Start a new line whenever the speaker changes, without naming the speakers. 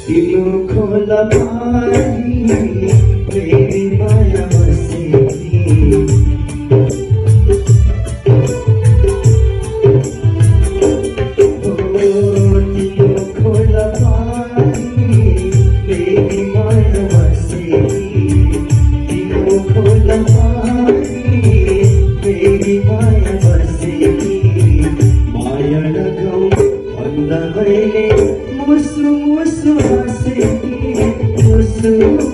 तिम्रो खोला पानी मेरी माया बसेकी तिम्रो खोला पानी मेरी माया बसेकी तिम्रो खोला पानी मेरी माया बसेकी माया लगाऊ भन्दा मैले मुसु मुसु हाँसेकी मुसु